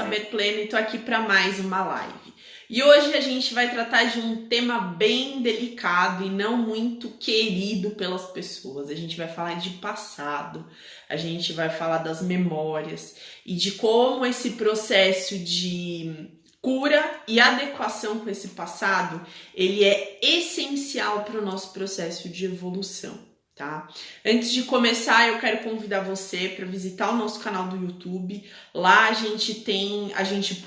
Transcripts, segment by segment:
Saber Pleno e tô aqui para mais uma live. E hoje a gente vai tratar de um tema bem delicado e não muito querido pelas pessoas. A gente vai falar de passado, a gente vai falar das memórias e de como esse processo de cura e adequação com esse passado, ele é essencial para o nosso processo de evolução. Tá? Antes de começar, eu quero convidar você para visitar o nosso canal do YouTube. Lá a gente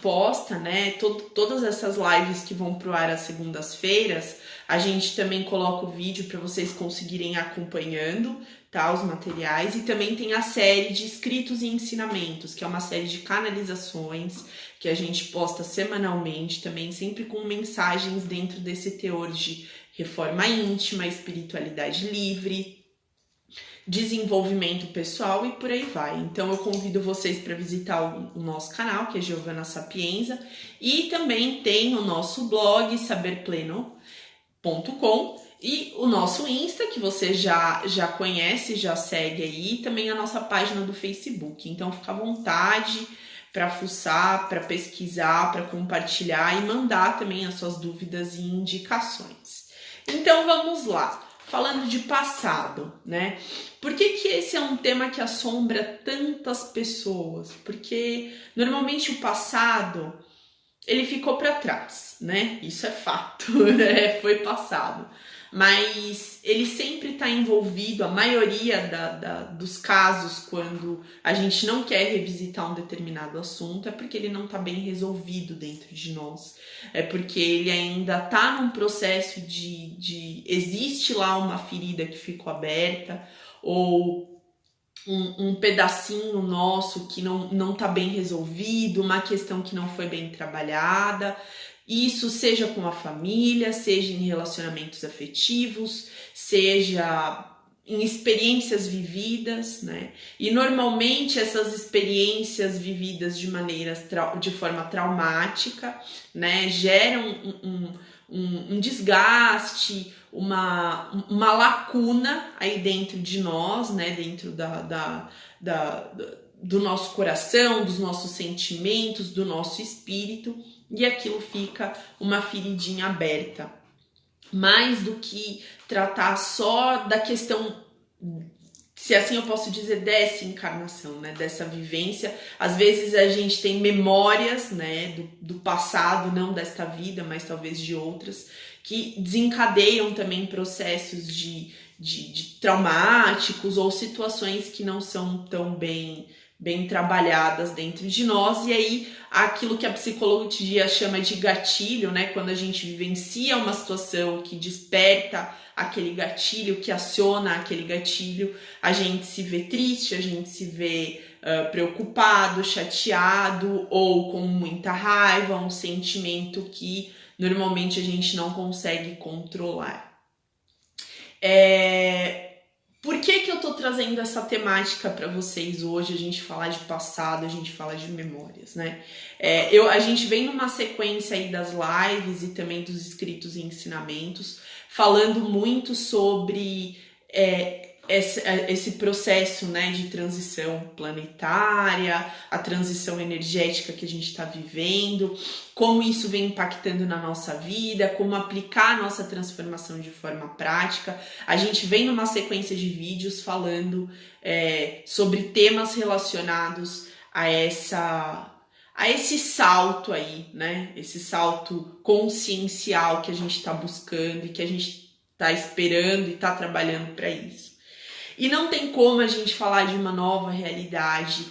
posta, né, todas essas lives que vão pro ar às segundas-feiras. A gente também coloca o vídeo para vocês conseguirem acompanhando, tá, os materiais. E também tem a série de escritos e ensinamentos, que é uma série de canalizações que a gente posta semanalmente, também sempre com mensagens dentro desse teor de reforma íntima, espiritualidade livre, desenvolvimento pessoal e por aí vai. Então eu convido vocês para visitar o nosso canal, que é Giovana Sapienza, e também tem o nosso blog saberpleno.com e o nosso Insta, que você já conhece, já segue aí, e também a nossa página do Facebook. Então fica à vontade para fuçar, para pesquisar, para compartilhar e mandar também as suas dúvidas e indicações. Então vamos lá, falando de passado, né? Por que esse é um tema que assombra tantas pessoas? Porque normalmente o passado, ele ficou para trás, né? Isso é fato, né? Foi passado. Mas ele sempre está envolvido, a maioria dos casos, quando a gente não quer revisitar um determinado assunto, é porque ele não está bem resolvido dentro de nós. É porque ele ainda está num processo de existe lá uma ferida que ficou aberta, ou um pedacinho nosso que não está bem resolvido, uma questão que não foi bem trabalhada. Isso seja com a família, seja em relacionamentos afetivos, seja em experiências vividas, né? E normalmente essas experiências vividas de forma traumática, né, geram um desgaste, uma lacuna aí dentro de nós, né, dentro do nosso coração, dos nossos sentimentos, do nosso espírito, e aquilo fica uma feridinha aberta. Mais do que tratar só da questão, se assim eu posso dizer, dessa encarnação, né, dessa vivência. Às vezes a gente tem memórias, né, do passado, não desta vida, mas talvez de outras, que desencadeiam também processos de traumáticos ou situações que não são tão bem trabalhadas dentro de nós, e aí aquilo que a psicologia chama de gatilho, né? Quando a gente vivencia uma situação que desperta aquele gatilho, que aciona aquele gatilho, a gente se vê triste, a gente se vê preocupado, chateado ou com muita raiva, um sentimento que normalmente a gente não consegue controlar. Por que eu tô trazendo essa temática para vocês hoje? A gente falar de passado, a gente falar de memórias, né? A gente vem numa sequência aí das lives e também dos escritos e ensinamentos, falando muito sobre esse processo, né, de transição planetária, a transição energética que a gente está vivendo, como isso vem impactando na nossa vida, como aplicar a nossa transformação de forma prática. A gente vem numa sequência de vídeos falando sobre temas relacionados a esse salto aí, né? Esse salto consciencial que a gente está buscando e que a gente está esperando e está trabalhando para isso. E não tem como a gente falar de uma nova realidade,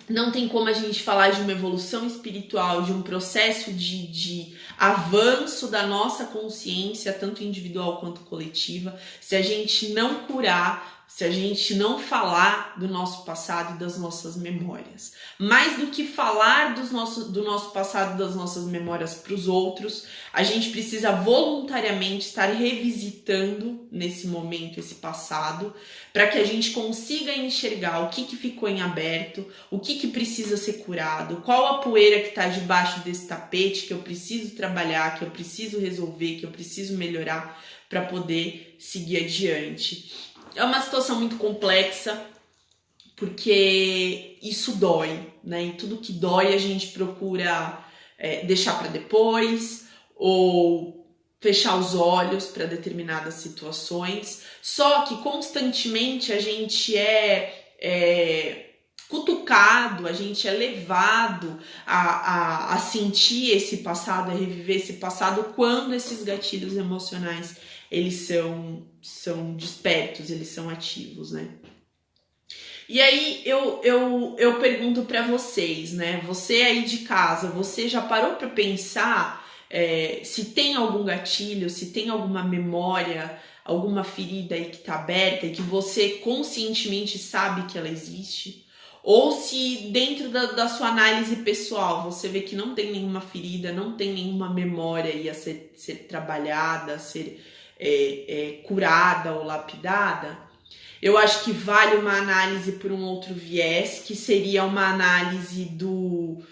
não tem como a gente falar de uma evolução espiritual, de um processo de avanço da nossa consciência, tanto individual quanto coletiva, se a gente não curar, se a gente não falar do nosso passado e das nossas memórias. Mais do que falar do nosso passado e das nossas memórias para os outros, a gente precisa voluntariamente estar revisitando nesse momento esse passado, para que a gente consiga enxergar o que ficou em aberto, o que precisa ser curado, qual a poeira que está debaixo desse tapete que eu preciso trabalhar, que eu preciso resolver, que eu preciso melhorar para poder seguir adiante. É uma situação muito complexa, porque isso dói, né? E tudo que dói a gente procura deixar para depois ou fechar os olhos para determinadas situações. Só que constantemente a gente é cutucado, a gente é levado a sentir esse passado, a reviver esse passado quando esses gatilhos emocionais eles são despertos, eles são ativos, né? E aí eu pergunto para vocês, né? Você aí de casa, você já parou para pensar se tem algum gatilho, se tem alguma memória, alguma ferida aí que tá aberta e que você conscientemente sabe que ela existe? Ou se dentro da sua análise pessoal você vê que não tem nenhuma ferida, não tem nenhuma memória aí a ser trabalhada, a ser curada ou lapidada, eu acho que vale uma análise por um outro viés, que seria uma análise do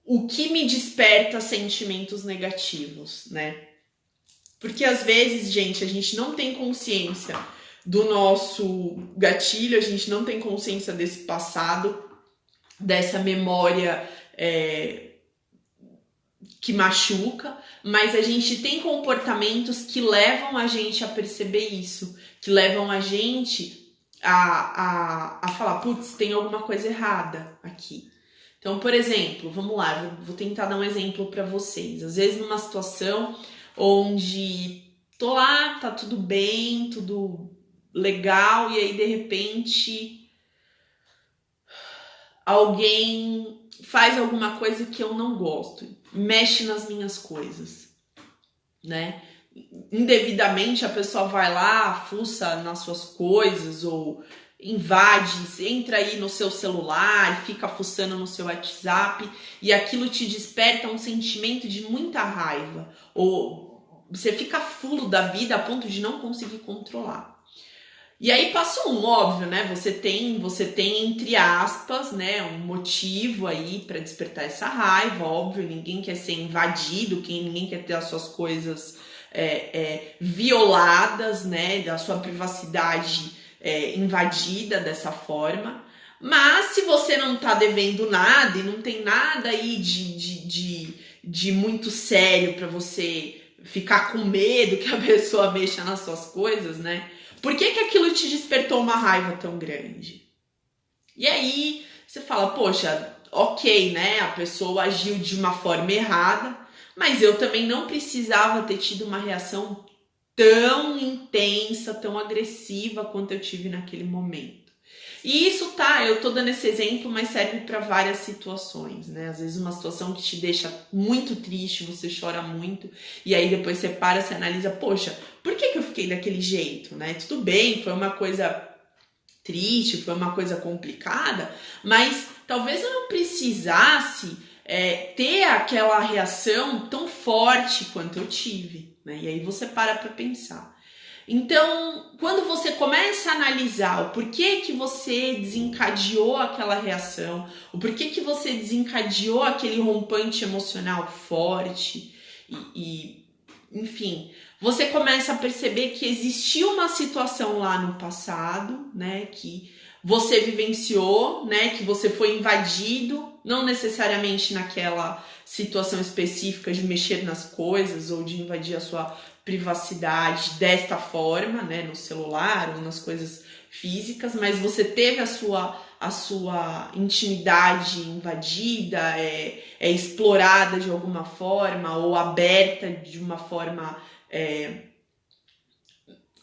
o que me desperta sentimentos negativos, né? Porque às vezes, gente, a gente não tem consciência do nosso gatilho, a gente não tem consciência desse passado, dessa memória que machuca, mas a gente tem comportamentos que levam a gente a perceber isso, que levam a gente a falar, putz, tem alguma coisa errada aqui. Então, por exemplo, vamos lá, vou tentar dar um exemplo para vocês. Às vezes numa situação onde tô lá, tá tudo bem, tudo legal, e aí de repente alguém faz alguma coisa que eu não gosto, mexe nas minhas coisas, né? Indevidamente a pessoa vai lá, fuça nas suas coisas ou invade, entra aí no seu celular, fica fuçando no seu WhatsApp e aquilo te desperta um sentimento de muita raiva ou você fica fulo da vida a ponto de não conseguir controlar. E aí passa um óbvio, né? Você tem entre aspas, né, um motivo aí para despertar essa raiva, óbvio, ninguém quer ser invadido, ninguém quer ter as suas coisas violadas, né, da sua privacidade invadida dessa forma. Mas se você não tá devendo nada e não tem nada aí de muito sério para você ficar com medo que a pessoa mexa nas suas coisas, né? Por que aquilo te despertou uma raiva tão grande? E aí você fala, poxa, ok, né? A pessoa agiu de uma forma errada, mas eu também não precisava ter tido uma reação tão intensa, tão agressiva quanto eu tive naquele momento. E isso eu tô dando esse exemplo, mas serve para várias situações, né? Às vezes uma situação que te deixa muito triste, você chora muito, e aí depois você para, você analisa, poxa, por que eu fiquei daquele jeito, né? Tudo bem, foi uma coisa triste, foi uma coisa complicada, mas talvez eu não precisasse ter aquela reação tão forte quanto eu tive, né? E aí você para pensar. Então, quando você começa a analisar o porquê que você desencadeou aquela reação, o porquê que você desencadeou aquele rompante emocional forte enfim, você começa a perceber que existiu uma situação lá no passado, né, que você vivenciou, né, que você foi invadido, não necessariamente naquela situação específica de mexer nas coisas ou de invadir a sua privacidade desta forma, né, no celular ou nas coisas físicas, mas você teve a sua intimidade invadida, explorada de alguma forma ou aberta de uma forma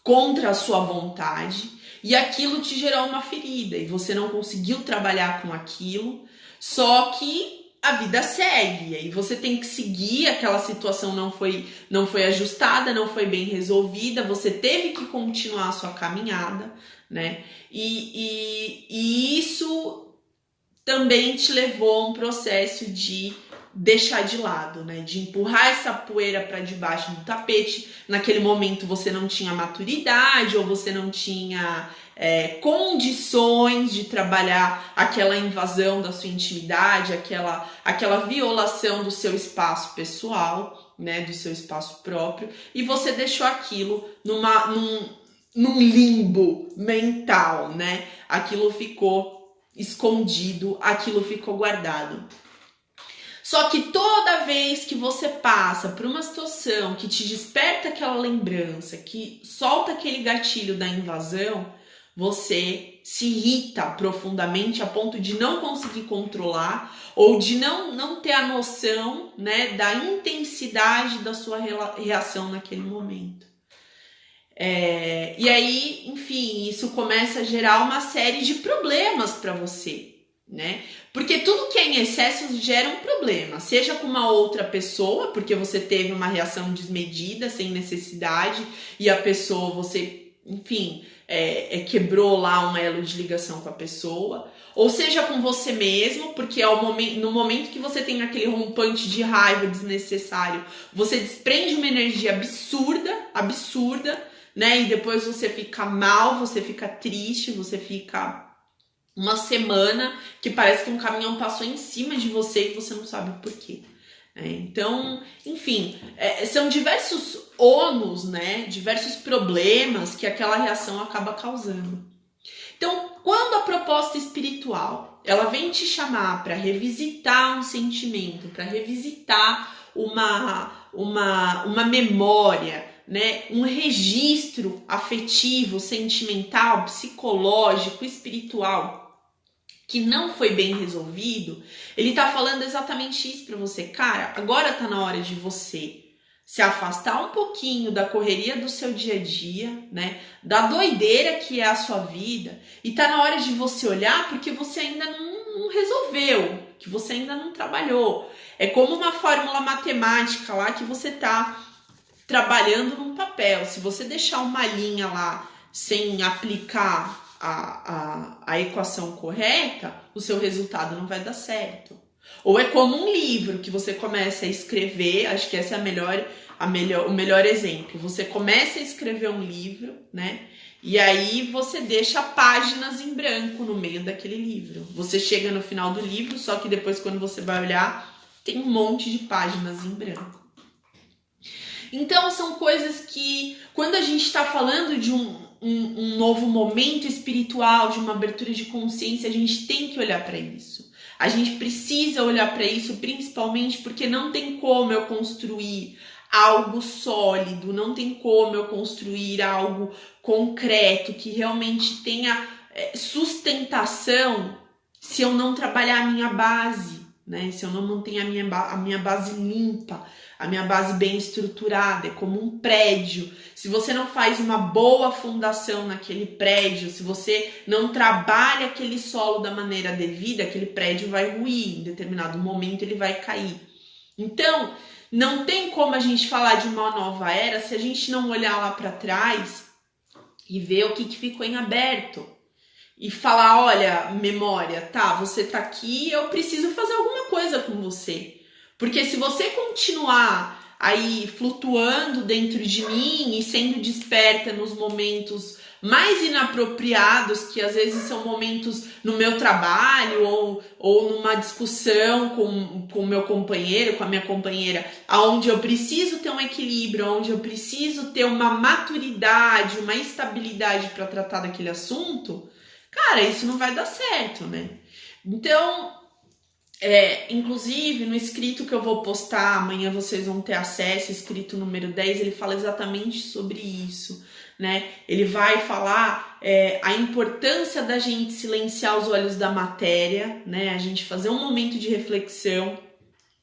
contra a sua vontade, e aquilo te gerou uma ferida e você não conseguiu trabalhar com aquilo, só que a vida segue, e aí você tem que seguir, aquela situação não foi ajustada, não foi bem resolvida, você teve que continuar a sua caminhada, né? E isso também te levou a um processo de deixar de lado, né? De empurrar essa poeira para debaixo do tapete. Naquele momento você não tinha maturidade ou você não tinha condições de trabalhar aquela invasão da sua intimidade, aquela violação do seu espaço pessoal, né? Do seu espaço próprio, e você deixou aquilo num limbo mental, né? Aquilo ficou escondido, aquilo ficou guardado. Só que toda vez que você passa por uma situação que te desperta aquela lembrança, que solta aquele gatilho da invasão, você se irrita profundamente a ponto de não conseguir controlar ou de não ter a noção, né, da intensidade da sua reação naquele momento. E aí, enfim, isso começa a gerar uma série de problemas para você, né? Porque tudo que é em excesso gera um problema, seja com uma outra pessoa, porque você teve uma reação desmedida, sem necessidade, e a pessoa, você, enfim, quebrou lá um elo de ligação com a pessoa, ou seja com você mesmo, porque no momento que você tem aquele rompante de raiva desnecessário, você desprende uma energia absurda, né? E depois você fica mal, você fica triste, você fica uma semana que parece que um caminhão passou em cima de você e você não sabe o porquê. Então, enfim, são diversos ônus, né? Diversos problemas que aquela reação acaba causando. Então, quando a proposta espiritual ela vem te chamar para revisitar um sentimento, para revisitar uma memória, né, um registro afetivo, sentimental, psicológico, espiritual que não foi bem resolvido, ele tá falando exatamente isso para você. Cara, agora tá na hora de você se afastar um pouquinho da correria do seu dia a dia, né, da doideira que é a sua vida, e tá na hora de você olhar porque você ainda não resolveu, que você ainda não trabalhou. É como uma fórmula matemática lá que você tá trabalhando num papel. Se você deixar uma linha lá sem aplicar a equação correta, o seu resultado não vai dar certo. Ou é como um livro que você começa a escrever, acho que esse é o melhor exemplo. Você começa a escrever um livro, né? E aí você deixa páginas em branco no meio daquele livro. Você chega no final do livro, só que depois quando você vai olhar, tem um monte de páginas em branco. Então são coisas que, quando a gente está falando de um novo momento espiritual, de uma abertura de consciência, a gente tem que olhar para isso. A gente precisa olhar para isso, principalmente porque não tem como eu construir algo sólido, não tem como eu construir algo concreto, que realmente tenha sustentação, se eu não trabalhar a minha base, né? Se eu não mantenho a minha base limpa, a minha base bem estruturada. É como um prédio. Se você não faz uma boa fundação naquele prédio, se você não trabalha aquele solo da maneira devida, aquele prédio vai ruir, em determinado momento ele vai cair. Então, não tem como a gente falar de uma nova era se a gente não olhar lá para trás e ver o que ficou em aberto. E falar, olha, memória, tá, você tá aqui, eu preciso fazer alguma coisa com você. Porque se você continuar aí flutuando dentro de mim e sendo desperta nos momentos mais inapropriados, que às vezes são momentos no meu trabalho ou numa discussão com o meu companheiro, com a minha companheira, onde eu preciso ter um equilíbrio, onde eu preciso ter uma maturidade, uma estabilidade para tratar daquele assunto, cara, isso não vai dar certo, né? Então, inclusive, no escrito que eu vou postar, amanhã vocês vão ter acesso, escrito número 10, ele fala exatamente sobre isso, né? Ele vai falar a importância da gente silenciar os olhos da matéria, né? A gente fazer um momento de reflexão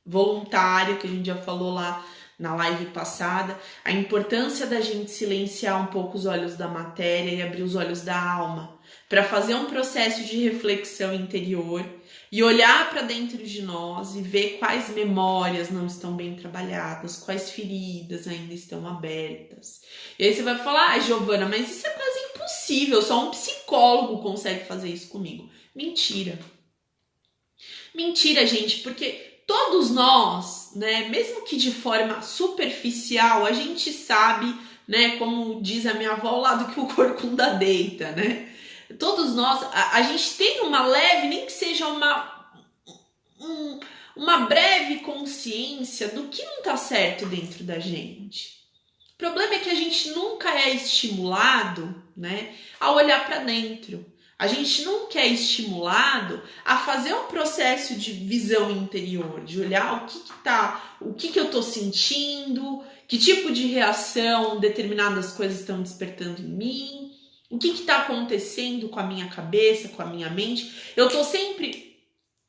voluntário, que a gente já falou lá na live passada, a importância da gente silenciar um pouco os olhos da matéria e abrir os olhos da alma, para fazer um processo de reflexão interior e olhar para dentro de nós e ver quais memórias não estão bem trabalhadas, quais feridas ainda estão abertas. E aí você vai falar, Giovana, mas isso é quase impossível, só um psicólogo consegue fazer isso comigo. Mentira. Mentira, gente, porque todos nós, né, mesmo que de forma superficial, a gente sabe, né, como diz a minha avó, lá do que o corcunda deita, né? Todos nós, a gente tem uma leve, nem que seja uma breve consciência do que não tá certo dentro da gente. O problema é que a gente nunca é estimulado, né, a olhar para dentro. a gente nunca é estimulado a fazer um processo de visão interior, de olhar o que eu tô sentindo, que tipo de reação determinadas coisas estão despertando em mim, o que está acontecendo com a minha cabeça, com a minha mente. Eu tô sempre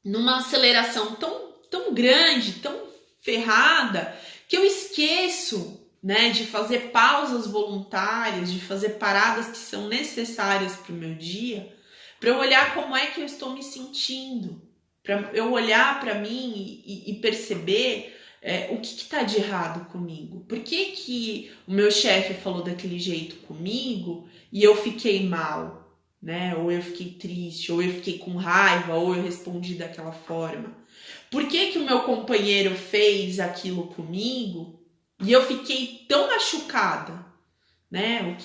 numa aceleração tão grande, tão ferrada, que eu esqueço, né, de fazer pausas voluntárias, de fazer paradas que são necessárias para o meu dia, para eu olhar como é que eu estou me sentindo, para eu olhar para mim e perceber o que está de errado comigo. Por que o meu chefe falou daquele jeito comigo e eu fiquei mal, né? Ou eu fiquei triste, ou eu fiquei com raiva, ou eu respondi daquela forma. Por que o meu companheiro fez aquilo comigo e eu fiquei tão machucada, né?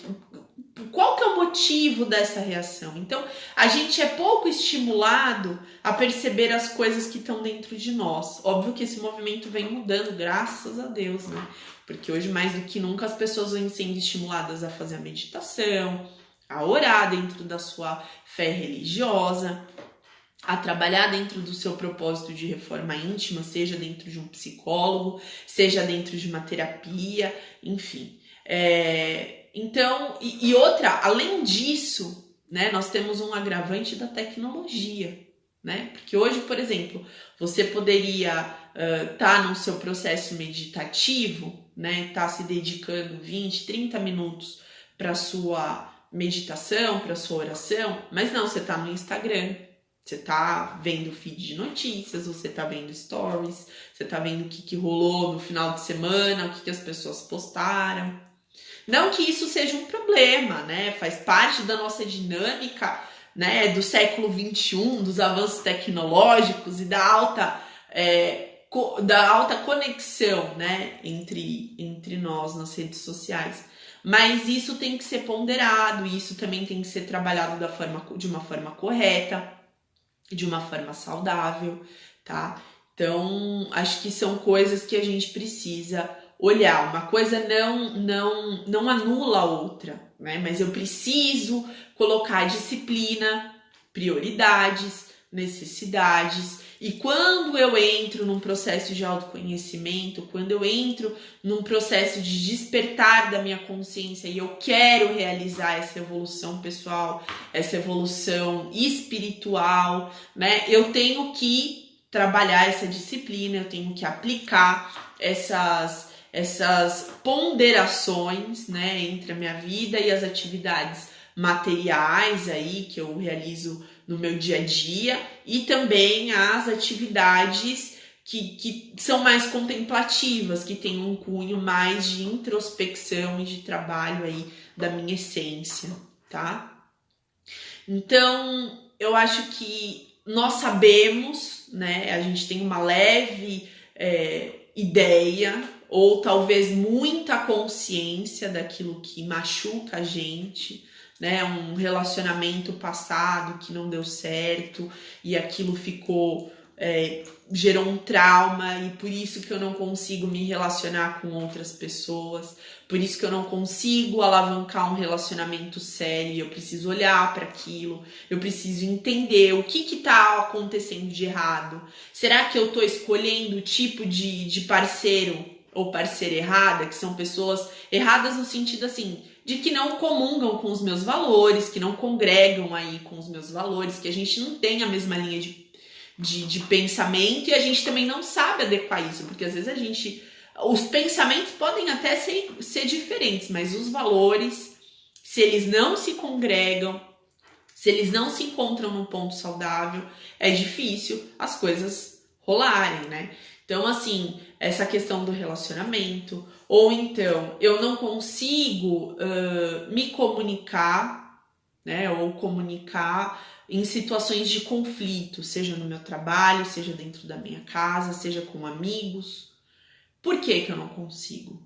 Qual que é o motivo dessa reação? Então, a gente é pouco estimulado a perceber as coisas que estão dentro de nós. Óbvio que esse movimento vem mudando, graças a Deus, né? Porque hoje, mais do que nunca, as pessoas vêm sendo estimuladas a fazer a meditação, a orar dentro da sua fé religiosa, a trabalhar dentro do seu propósito de reforma íntima, seja dentro de um psicólogo, seja dentro de uma terapia, enfim. Então, e outra, além disso, né, nós temos um agravante da tecnologia, né? Porque hoje, por exemplo, você poderia estar no seu processo meditativo, né, tá se dedicando 20, 30 minutos para sua meditação, para sua oração, mas não, você tá no Instagram, você tá vendo feed de notícias, você tá vendo stories, você tá vendo o que rolou no final de semana, o que as pessoas postaram. Não que isso seja um problema, né? Faz parte da nossa dinâmica, né? Do século XXI, dos avanços tecnológicos e da alta conexão, né? Entre nós nas redes sociais. Mas isso tem que ser ponderado, isso também tem que ser trabalhado de uma forma correta, de uma forma saudável, tá? Então, acho que são coisas que a gente precisa olhar. Uma coisa não anula a outra, né? Mas eu preciso colocar disciplina, prioridades, necessidades. E quando eu entro num processo de autoconhecimento, quando eu entro num processo de despertar da minha consciência e eu quero realizar essa evolução pessoal, essa evolução espiritual, né? Eu tenho que trabalhar essa disciplina, eu tenho que aplicar essas ponderações, né, entre a minha vida e as atividades materiais aí que eu realizo no meu dia a dia e também as atividades que são mais contemplativas, que têm um cunho mais de introspecção e de trabalho aí da minha essência, tá? Então, eu acho que nós sabemos, né, a gente tem uma leve ideia ou talvez muita consciência daquilo que machuca a gente, né? Um relacionamento passado que não deu certo e aquilo gerou um trauma e por isso que eu não consigo me relacionar com outras pessoas, por isso que eu não consigo alavancar um relacionamento sério, eu preciso olhar para aquilo, eu preciso entender o que está acontecendo de errado. Será que eu estou escolhendo o tipo de parceiro ou parceira errada, que são pessoas erradas no sentido assim, de que não comungam com os meus valores, que não congregam aí com os meus valores, que a gente não tem a mesma linha de pensamento e a gente também não sabe adequar isso, porque às vezes os pensamentos podem até ser diferentes, mas os valores, se eles não se congregam, se eles não se encontram num ponto saudável, é difícil as coisas rolarem, né? Então, assim, essa questão do relacionamento, ou então eu não consigo me comunicar, né? Ou comunicar em situações de conflito, seja no meu trabalho, seja dentro da minha casa, seja com amigos. Por que eu não consigo?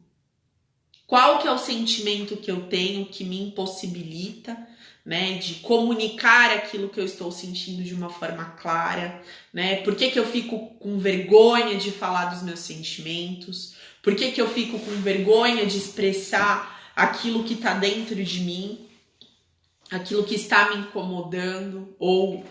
Qual que é o sentimento que eu tenho que me impossibilita, né, de comunicar aquilo que eu estou sentindo de uma forma clara, né? Por que eu fico com vergonha de falar dos meus sentimentos? Por que eu fico com vergonha de expressar aquilo que está dentro de mim? aquilo que está me incomodando, ou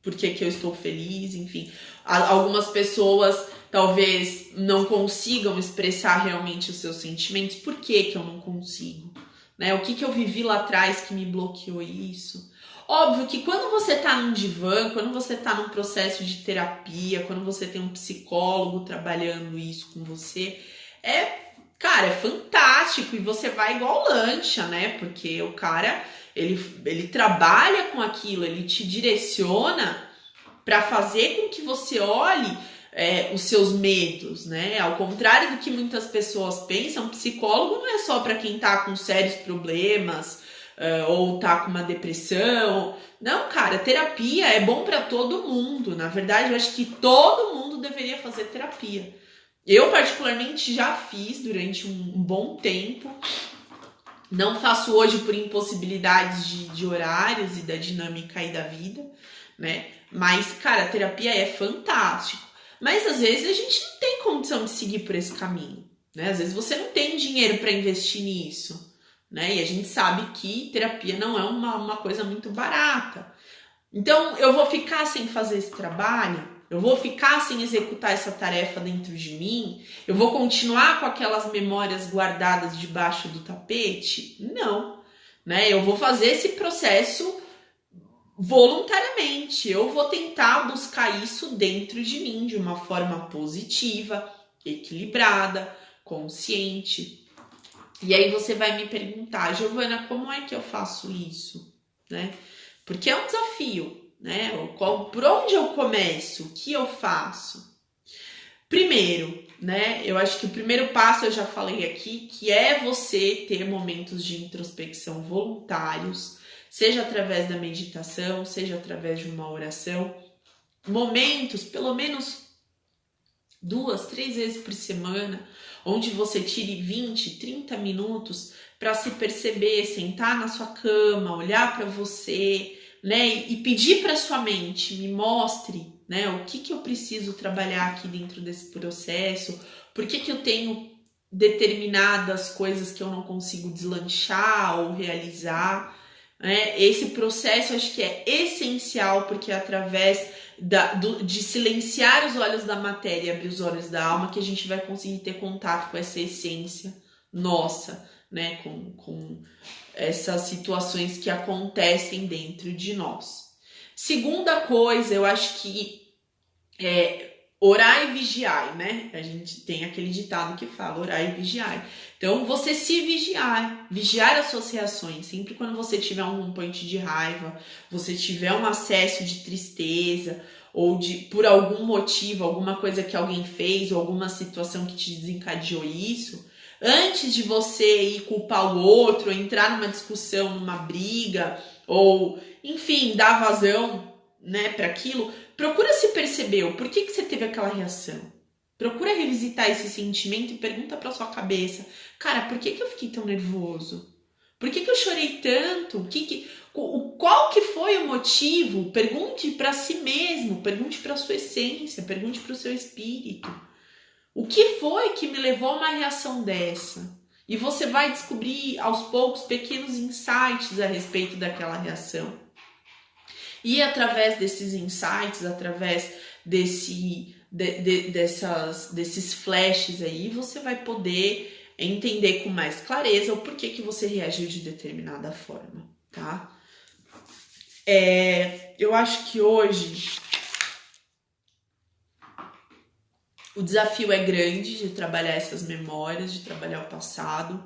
por que eu estou feliz, enfim. Algumas pessoas talvez não consigam expressar realmente os seus sentimentos. Por que eu não consigo? Né? O que eu vivi lá atrás que me bloqueou isso? Óbvio que quando você tá num divã, quando você tá num processo de terapia, quando você tem um psicólogo trabalhando isso com você, cara, é fantástico, e você vai igual lancha, né? Porque o cara, ele trabalha com aquilo, ele te direciona para fazer com que você olhe os seus medos, né? Ao contrário do que muitas pessoas pensam, psicólogo não é só para quem tá com sérios problemas, ou tá com uma depressão. Não, cara, terapia é bom para todo mundo. Na verdade, eu acho que todo mundo deveria fazer terapia. Eu, particularmente, já fiz durante um bom tempo. Não faço hoje por impossibilidades de horários e da dinâmica aí da vida, né? Mas, cara, a terapia é fantástico. Mas, às vezes, a gente não tem condição de seguir por esse caminho, né? Às vezes, você não tem dinheiro para investir nisso, né? E a gente sabe que terapia não é uma coisa muito barata. Então, eu vou ficar sem fazer esse trabalho? Eu vou ficar sem executar essa tarefa dentro de mim? Eu vou continuar com aquelas memórias guardadas debaixo do tapete? Não, né? Eu vou fazer esse processo voluntariamente. Eu vou tentar buscar isso dentro de mim de uma forma positiva, equilibrada, consciente. E aí você vai me perguntar, Giovana, como é que eu faço isso? Né? Porque é um desafio, né? Por onde eu começo? O que eu faço? Primeiro, né? Eu acho que o primeiro passo eu já falei aqui, que é você ter momentos de introspecção voluntários, seja através da meditação, seja através de uma oração. Momentos, pelo menos 2, 3 vezes por semana, onde você tire 20, 30 minutos para se perceber, sentar na sua cama, olhar para você, né, e pedir para sua mente, me mostre, né, o que eu preciso trabalhar aqui dentro desse processo, por que eu tenho determinadas coisas que eu não consigo deslanchar ou realizar, né? Esse processo eu acho que é essencial, porque é através de silenciar os olhos da matéria e abrir os olhos da alma que a gente vai conseguir ter contato com essa essência nossa, né? Com essas situações que acontecem dentro de nós. Segunda coisa, eu acho que orar e vigiar, né? A gente tem aquele ditado que fala orar e vigiar. Então, você se vigiar as suas reações. Sempre quando você tiver um ponto de raiva, você tiver um acesso de tristeza, ou por algum motivo, alguma coisa que alguém fez, ou alguma situação que te desencadeou isso, antes de você ir culpar o outro, entrar numa discussão, numa briga, ou, enfim, dar vazão, né, para aquilo, procura se perceber por que você teve aquela reação. Procura revisitar esse sentimento e pergunta pra sua cabeça, cara, por que eu fiquei tão nervoso? Por que eu chorei tanto? Qual que foi o motivo? Pergunte para si mesmo, pergunte para sua essência, pergunte para o seu espírito. O que foi que me levou a uma reação dessa? E você vai descobrir aos poucos pequenos insights a respeito daquela reação. E através desses insights, através desses flashes aí, você vai poder entender com mais clareza o porquê que você reagiu de determinada forma, tá? Eu acho que hoje o desafio é grande de trabalhar essas memórias, de trabalhar o passado,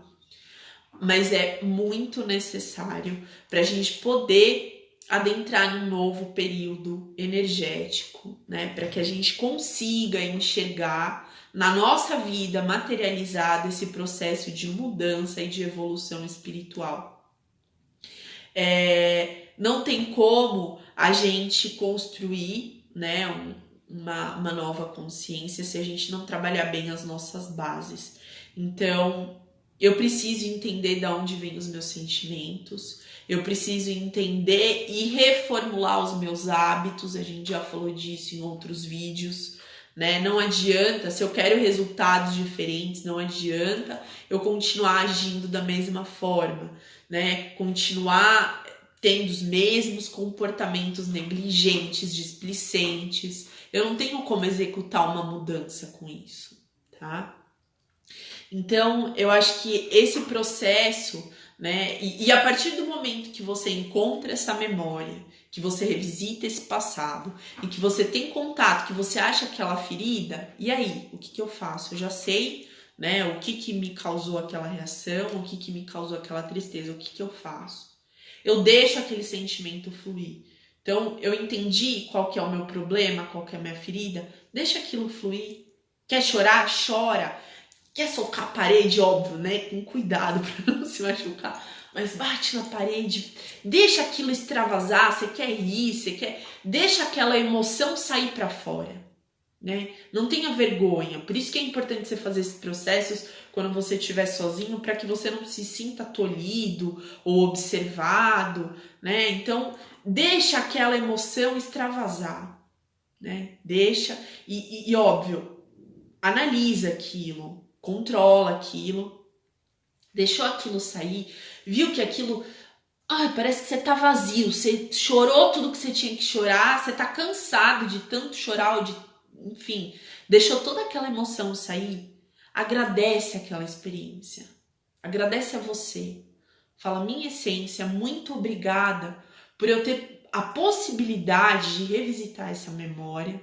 mas é muito necessário para a gente poder adentrar num novo período energético, né? Para que a gente consiga enxergar na nossa vida materializado esse processo de mudança e de evolução espiritual. Não tem como a gente construir, né, uma nova consciência se a gente não trabalhar bem as nossas bases. Então, eu preciso entender de onde vêm os meus sentimentos, eu preciso entender e reformular os meus hábitos, a gente já falou disso em outros vídeos, né? Não adianta, se eu quero resultados diferentes, não adianta eu continuar agindo da mesma forma, né? Continuar tendo os mesmos comportamentos negligentes, displicentes. Eu não tenho como executar uma mudança com isso, tá? Então, eu acho que esse processo, né? E a partir do momento que você encontra essa memória, que você revisita esse passado e que você tem contato, que você acha aquela ferida, e aí, o que eu faço? Eu já sei, né? O que me causou aquela reação, o que me causou aquela tristeza, o que eu faço? Eu deixo aquele sentimento fluir. Então, eu entendi qual que é o meu problema, qual que é a minha ferida, deixa aquilo fluir. Quer chorar? Chora. Quer socar a parede, óbvio, né? Com cuidado para não se machucar. Mas bate na parede, deixa aquilo extravasar. Você quer rir, você quer... Deixa aquela emoção sair para fora, né? Não tenha vergonha. Por isso que é importante você fazer esses processos quando você estiver sozinho, para que você não se sinta tolhido ou observado, né? Então, deixa aquela emoção extravasar, né? Deixa e óbvio, analisa aquilo. Controla aquilo, deixou aquilo sair, viu que aquilo, parece que você tá vazio, você chorou tudo que você tinha que chorar, você tá cansado de tanto chorar, enfim, deixou toda aquela emoção sair, agradece aquela experiência, agradece a você, fala, minha essência, muito obrigada por eu ter a possibilidade de revisitar essa memória,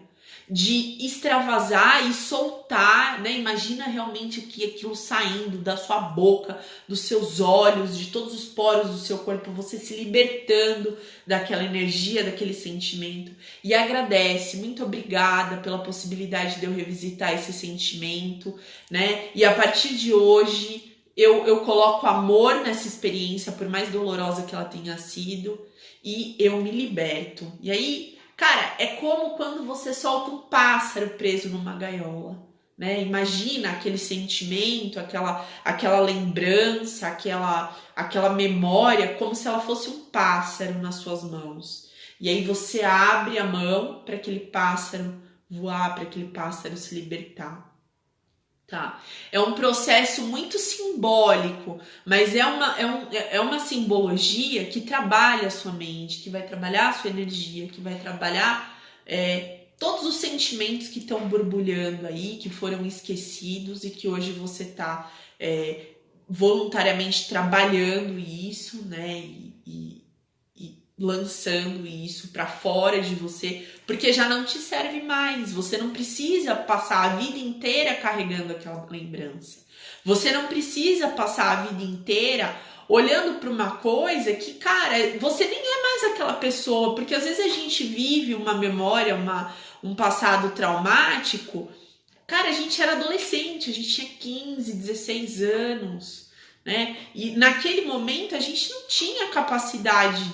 de extravasar e soltar, né? Imagina realmente aquilo saindo da sua boca, dos seus olhos, de todos os poros do seu corpo, você se libertando daquela energia, daquele sentimento. E agradece, muito obrigada pela possibilidade de eu revisitar esse sentimento, né? E a partir de hoje, eu coloco amor nessa experiência, por mais dolorosa que ela tenha sido, e eu me liberto. E aí, cara, é como quando você solta um pássaro preso numa gaiola, né? Imagina aquele sentimento, aquela lembrança, aquela memória, como se ela fosse um pássaro nas suas mãos. E aí você abre a mão para aquele pássaro voar, para aquele pássaro se libertar. Tá. É um processo muito simbólico, mas é uma simbologia que trabalha a sua mente, que vai trabalhar a sua energia, que vai trabalhar todos os sentimentos que estão borbulhando aí, que foram esquecidos e que hoje você está voluntariamente trabalhando isso, né? E lançando isso para fora de você, porque já não te serve mais. Você não precisa passar a vida inteira carregando aquela lembrança. Você não precisa passar a vida inteira olhando para uma coisa que, cara, você nem é mais aquela pessoa, porque às vezes a gente vive uma memória, um passado traumático. Cara, a gente era adolescente, a gente tinha 15, 16 anos, né? E naquele momento a gente não tinha capacidade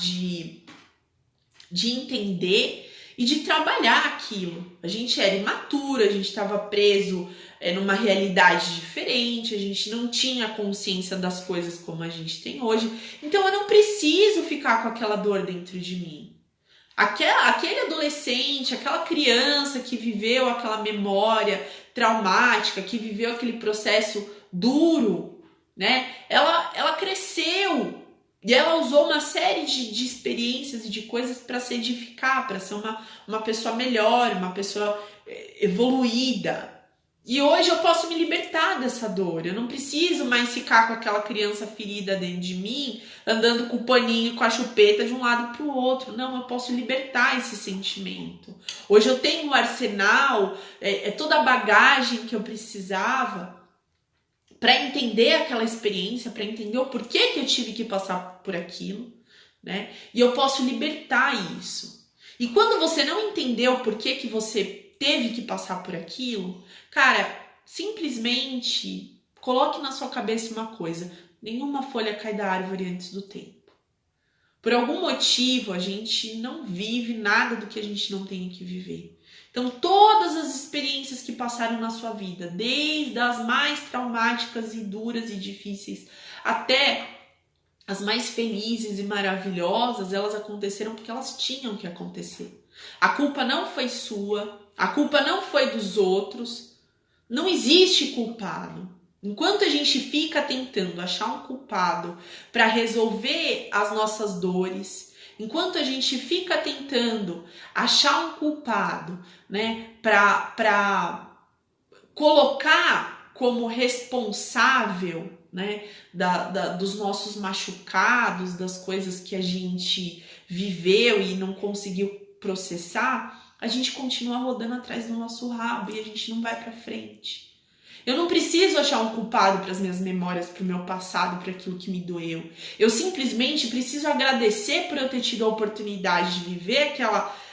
de entender e de trabalhar aquilo. A gente era imaturo, a gente estava preso numa realidade diferente, a gente não tinha consciência das coisas como a gente tem hoje. Então eu não preciso ficar com aquela dor dentro de mim. Aquele adolescente, aquela criança que viveu aquela memória traumática, que viveu aquele processo duro, né? Ela cresceu e ela usou uma série de experiências e de coisas para se edificar, para ser uma pessoa melhor, uma pessoa evoluída. E hoje eu posso me libertar dessa dor. Eu não preciso mais ficar com aquela criança ferida dentro de mim, andando com o paninho, com a chupeta de um lado para o outro. Não, eu posso libertar esse sentimento. Hoje eu tenho um arsenal, toda a bagagem que eu precisava para entender aquela experiência, para entender o porquê que eu tive que passar por aquilo, né? E eu posso libertar isso. E quando você não entendeu por que você teve que passar por aquilo, cara, simplesmente coloque na sua cabeça uma coisa: nenhuma folha cai da árvore antes do tempo. Por algum motivo, a gente não vive nada do que a gente não tem que viver. Então, todas as experiências que passaram na sua vida, desde as mais traumáticas e duras e difíceis, até as mais felizes e maravilhosas, elas aconteceram porque elas tinham que acontecer. A culpa não foi sua, a culpa não foi dos outros, não existe culpado. Enquanto a gente fica tentando achar um culpado para resolver as nossas dores, enquanto a gente fica tentando achar um culpado, né, para colocar como responsável, né, dos nossos machucados, das coisas que a gente viveu e não conseguiu processar, a gente continua rodando atrás do nosso rabo e a gente não vai para frente. Eu não preciso achar um culpado para as minhas memórias, para o meu passado, para aquilo que me doeu. Eu simplesmente preciso agradecer por eu ter tido a oportunidade de viver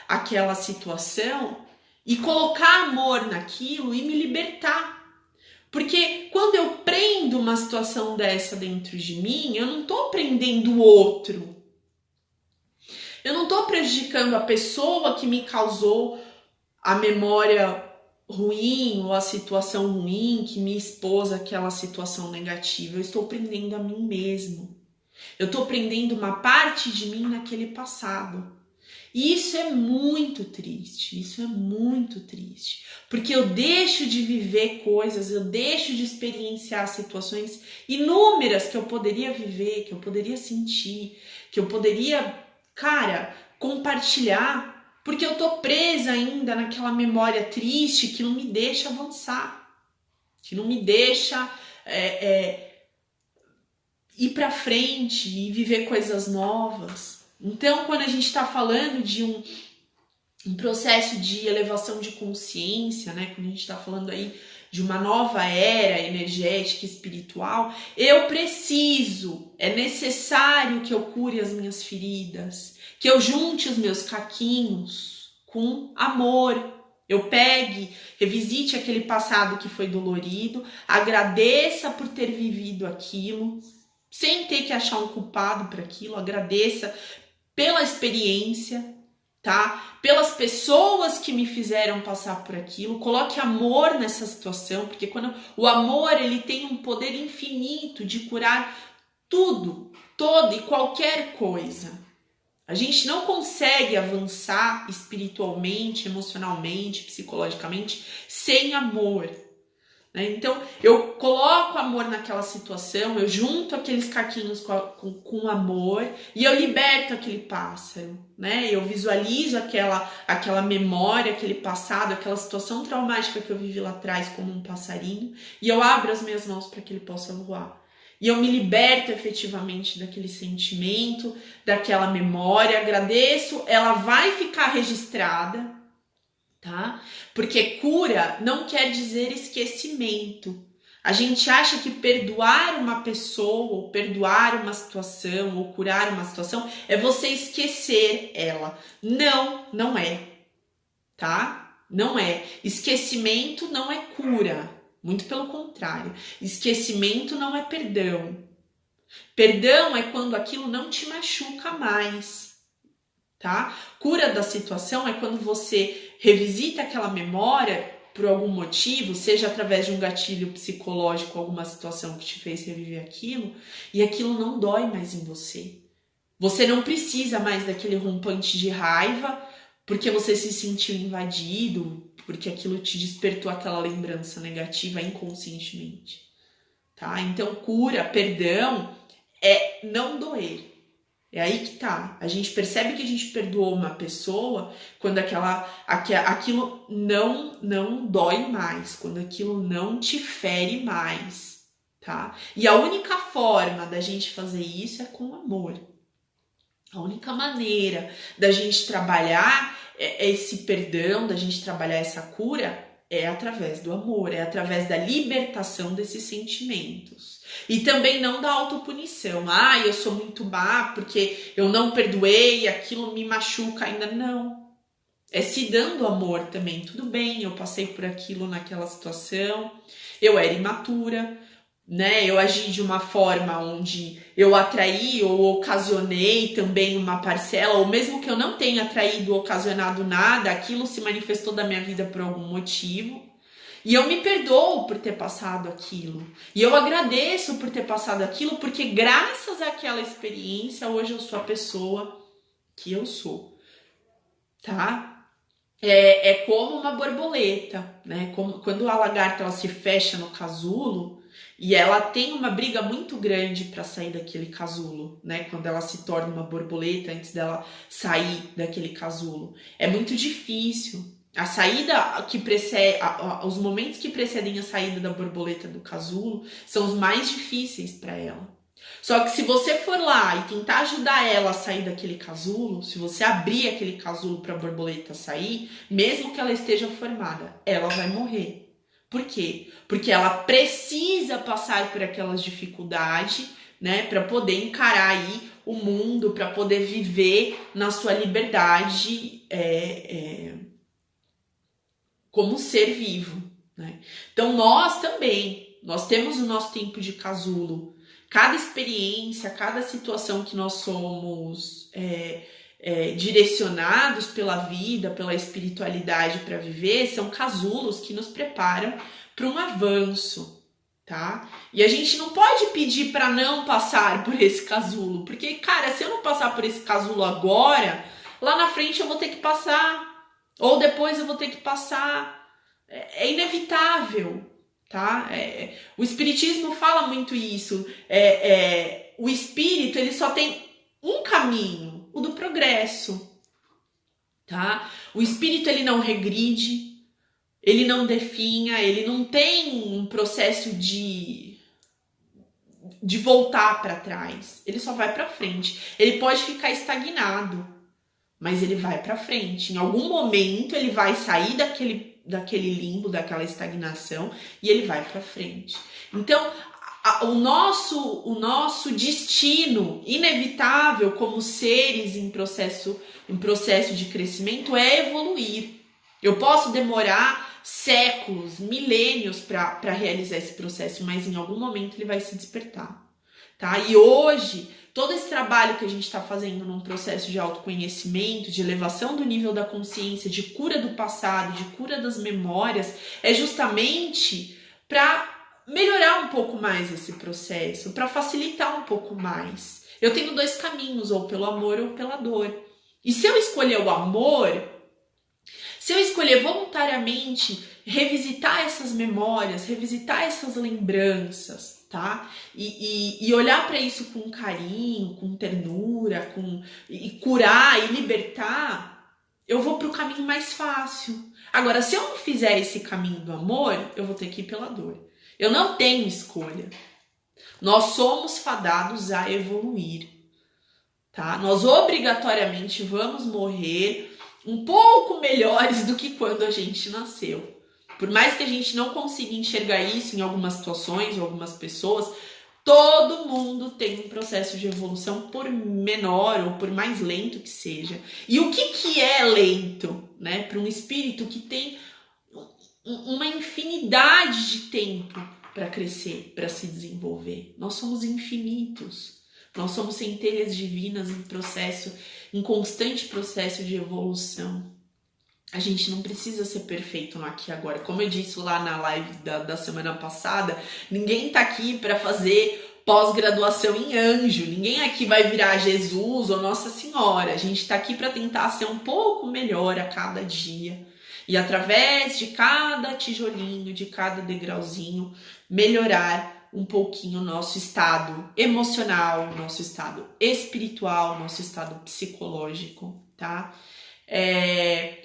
aquela situação e colocar amor naquilo e me libertar. Porque quando eu prendo uma situação dessa dentro de mim, eu não estou prendendo o outro. Eu não estou prejudicando a pessoa que me causou a memória ruim ou a situação ruim que me expôs àquela situação negativa. Eu estou prendendo a mim mesmo. Eu estou prendendo uma parte de mim naquele passado. E isso é muito triste, isso é muito triste. Porque eu deixo de viver coisas, eu deixo de experienciar situações inúmeras que eu poderia viver, que eu poderia sentir, que eu poderia, compartilhar. Porque eu tô presa ainda naquela memória triste que não me deixa avançar, que não me deixa ir pra frente e viver coisas novas. Então, quando a gente está falando de um processo de elevação de consciência, né? Quando a gente está falando aí de uma nova era energética e espiritual, é necessário que eu cure as minhas feridas, que eu junte os meus caquinhos com amor. Eu pegue, revisite aquele passado que foi dolorido, agradeça por ter vivido aquilo, sem ter que achar um culpado para aquilo, agradeça pela experiência, tá? Pelas pessoas que me fizeram passar por aquilo, coloque amor nessa situação, porque quando o amor, ele tem um poder infinito de curar tudo, toda e qualquer coisa. A gente não consegue avançar espiritualmente, emocionalmente, psicologicamente sem amor. Então, eu coloco amor naquela situação, eu junto aqueles caquinhos com amor e eu liberto aquele pássaro, né? Eu visualizo aquela memória, aquele passado, aquela situação traumática que eu vivi lá atrás como um passarinho e eu abro as minhas mãos para que ele possa voar. E eu me liberto efetivamente daquele sentimento, daquela memória, agradeço, ela vai ficar registrada, tá? Porque cura não quer dizer esquecimento. A gente acha que perdoar uma pessoa, ou perdoar uma situação, ou curar uma situação, é você esquecer ela. Não, não é, tá? Não é. Esquecimento não é cura. Muito pelo contrário. Esquecimento não é perdão. Perdão é quando aquilo não te machuca mais, tá? Cura da situação é quando você revisita aquela memória por algum motivo, seja através de um gatilho psicológico, alguma situação que te fez reviver aquilo, e aquilo não dói mais em você. Você não precisa mais daquele rompante de raiva porque você se sentiu invadido, porque aquilo te despertou aquela lembrança negativa inconscientemente, tá? Então, cura, perdão é não doer. É aí que tá. A gente percebe que a gente perdoou uma pessoa quando aquilo não dói mais, quando aquilo não te fere mais, tá? E a única forma da gente fazer isso é com amor. A única maneira da gente trabalhar esse perdão, da gente trabalhar essa cura, é através do amor, é através da libertação desses sentimentos. E também não da autopunição. Eu sou muito má porque eu não perdoei, aquilo me machuca ainda. Não. É se dando amor também. Tudo bem, eu passei por aquilo naquela situação, eu era imatura, né? Eu agi de uma forma onde eu atraí ou ocasionei também uma parcela, ou mesmo que eu não tenha atraído ou ocasionado nada, aquilo se manifestou da minha vida por algum motivo. E eu me perdoo por ter passado aquilo. E eu agradeço por ter passado aquilo, porque graças àquela experiência, hoje eu sou a pessoa que eu sou. Tá? É como uma borboleta, né? Quando a lagarta ela se fecha no casulo, E ela tem uma briga muito grande para sair daquele casulo, né? Quando ela se torna uma borboleta, antes dela sair daquele casulo. É muito difícil. A saída que precede, os momentos que precedem a saída da borboleta do casulo são os mais difíceis para ela. Só que se você for lá e tentar ajudar ela a sair daquele casulo, se você abrir aquele casulo para a borboleta sair, mesmo que ela esteja formada, ela vai morrer. Por quê? Porque ela precisa passar por aquelas dificuldades, né, para poder encarar aí o mundo, para poder viver na sua liberdade como ser vivo, né? Então nós também, nós temos o nosso tempo de casulo. Cada experiência, cada situação que nós somos direcionados pela vida, pela espiritualidade para viver, são casulos que nos preparam para um avanço, tá? E a gente não pode pedir para não passar por esse casulo, porque, cara, se eu não passar por esse casulo agora, lá na frente eu vou ter que passar, ou depois eu vou ter que passar. É inevitável, tá? O espiritismo fala muito isso. O espírito, ele só tem um caminho, o do progresso, tá? O espírito, ele não regride, ele não definha, ele não tem um processo de voltar para trás. Ele só vai para frente. Ele pode ficar estagnado, mas ele vai para frente. Em algum momento ele vai sair daquele limbo, daquela estagnação, e ele vai para frente. Então, o nosso destino inevitável como seres em processo de crescimento é evoluir. Eu posso demorar séculos, milênios para realizar esse processo, mas em algum momento ele vai se despertar, tá? E hoje, todo esse trabalho que a gente está fazendo num processo de autoconhecimento, de elevação do nível da consciência, de cura do passado, de cura das memórias, é justamente para melhorar um pouco mais esse processo, para facilitar um pouco mais. Eu tenho 2 caminhos, ou pelo amor ou pela dor. E se eu escolher o amor, se eu escolher voluntariamente revisitar essas memórias, revisitar essas lembranças, tá? E olhar para isso com carinho, com ternura, e curar e libertar, eu vou para o caminho mais fácil. Agora, se eu não fizer esse caminho do amor, eu vou ter que ir pela dor. Eu não tenho escolha. Nós somos fadados a evoluir, tá? Nós obrigatoriamente vamos morrer um pouco melhores do que quando a gente nasceu. Por mais que a gente não consiga enxergar isso em algumas situações ou algumas pessoas, todo mundo tem um processo de evolução, por menor ou por mais lento que seja. E o que é lento, né? Para um espírito que tem uma infinidade de tempo para crescer, para se desenvolver. Nós somos infinitos. Nós somos centelhas divinas em constante processo de evolução. A gente não precisa ser perfeito no aqui e agora. Como eu disse lá na live da semana passada, ninguém tá aqui para fazer pós-graduação em anjo. Ninguém aqui vai virar Jesus ou Nossa Senhora. A gente tá aqui para tentar ser um pouco melhor a cada dia. E através de cada tijolinho, de cada degrauzinho, melhorar um pouquinho o nosso estado emocional, nosso estado espiritual, nosso estado psicológico, tá?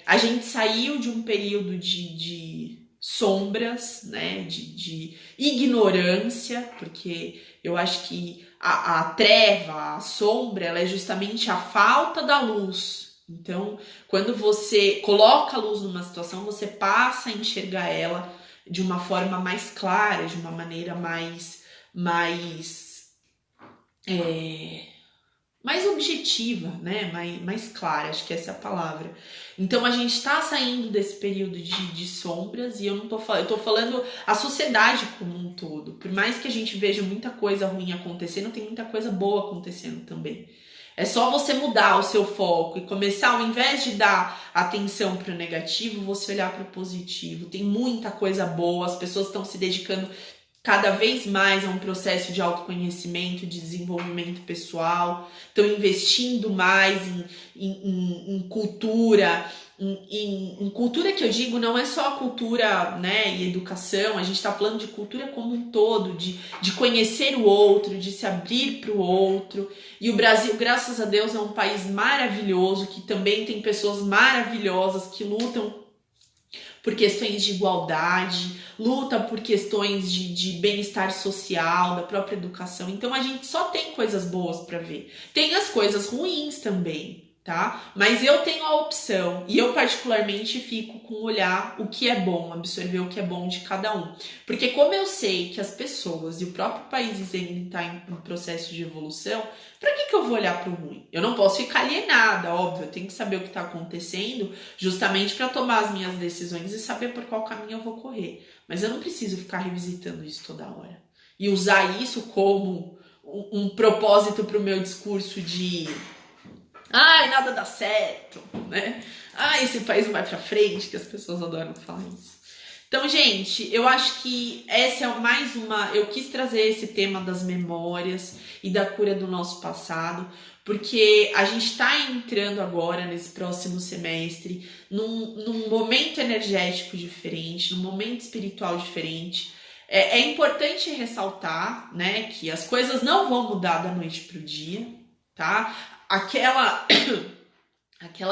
A gente saiu de um período de sombras, né? De ignorância, porque eu acho que a treva, a sombra, ela é justamente a falta da luz. Então, quando você coloca a luz numa situação, você passa a enxergar ela de uma forma mais clara, de uma maneira mais objetiva, né? Mais clara, acho que essa é a palavra. Então, a gente está saindo desse período de sombras, e eu não tô falando, eu tô falando a sociedade como um todo. Por mais que a gente veja muita coisa ruim acontecendo, tem muita coisa boa acontecendo também. É só você mudar o seu foco e começar, ao invés de dar atenção para o negativo, você olhar para o positivo. Tem muita coisa boa, as pessoas estão se dedicando cada vez mais a um processo de autoconhecimento, de desenvolvimento pessoal, estão investindo mais em cultura, em cultura que eu digo não é só a cultura, né, e educação, a gente está falando de cultura como um todo, de conhecer o outro, de se abrir para o outro. E o Brasil, graças a Deus, é um país maravilhoso, que também tem pessoas maravilhosas que lutam por questões de igualdade, luta por questões de bem-estar social, da própria educação. Então a gente só tem coisas boas para ver. Tem as coisas ruins também, tá? Mas eu tenho a opção e eu particularmente fico com olhar o que é bom, absorver o que é bom de cada um. Porque como eu sei que as pessoas e o próprio país ainda está em um processo de evolução, para que eu vou olhar para o ruim? Eu não posso ficar alienada, óbvio, eu tenho que saber o que está acontecendo justamente para tomar as minhas decisões e saber por qual caminho eu vou correr. Mas eu não preciso ficar revisitando isso toda hora. E usar isso como um propósito para o meu discurso de ai, nada dá certo, né? Ai, esse país não vai pra frente, que as pessoas adoram falar isso. Então, gente, eu acho que essa é mais uma... Eu quis trazer esse tema das memórias e da cura do nosso passado, porque a gente está entrando agora, nesse próximo semestre, num momento energético diferente, num momento espiritual diferente. É importante ressaltar, né, que as coisas não vão mudar da noite pro dia, tá? Aquela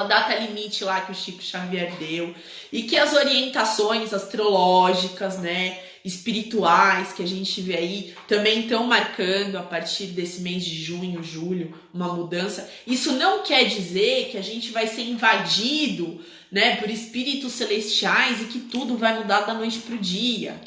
data limite lá que o Chico Xavier deu e que as orientações astrológicas, né, espirituais que a gente vê aí também estão marcando a partir desse mês de junho, julho, uma mudança. Isso não quer dizer que a gente vai ser invadido, né, por espíritos celestiais e que tudo vai mudar da noite pro dia,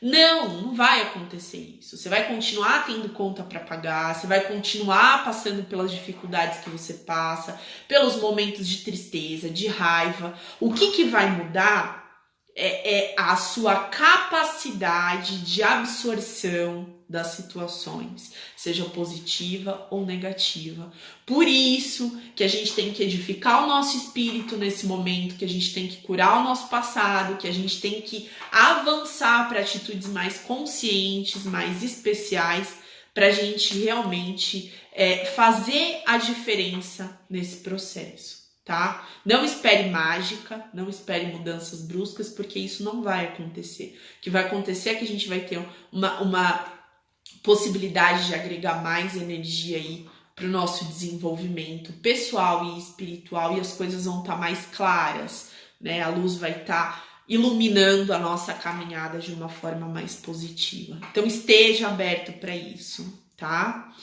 não vai acontecer isso. Você vai continuar tendo conta para pagar, você vai continuar passando pelas dificuldades que você passa, pelos momentos de tristeza, de raiva. O que vai mudar é a sua capacidade de absorção das situações, seja positiva ou negativa. Por isso que a gente tem que edificar o nosso espírito nesse momento, que a gente tem que curar o nosso passado, que a gente tem que avançar para atitudes mais conscientes, mais especiais, para a gente realmente fazer a diferença nesse processo. Tá? Não espere mágica, não espere mudanças bruscas, porque isso não vai acontecer. O que vai acontecer é que a gente vai ter uma possibilidade de agregar mais energia aí para o nosso desenvolvimento pessoal e espiritual, e as coisas vão estar mais claras, né? A luz vai estar iluminando a nossa caminhada de uma forma mais positiva. Então esteja aberto para isso, tá?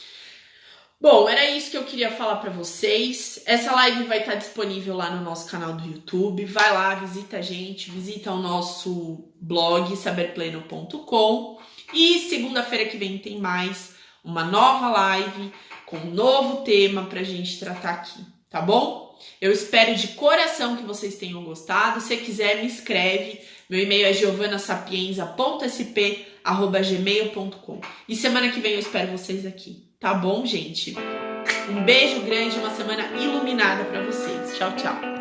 Bom, era isso que eu queria falar para vocês. Essa live vai estar disponível lá no nosso canal do YouTube. Vai lá, visita a gente, visita o nosso blog saberpleno.com. E segunda-feira que vem tem mais uma nova live com um novo tema pra gente tratar aqui, tá bom? Eu espero de coração que vocês tenham gostado. Se quiser, me escreve. Meu e-mail é giovanasapienza.sp@gmail.com. E semana que vem eu espero vocês aqui. Tá bom, gente? Um beijo grande, uma semana iluminada para vocês. Tchau, tchau.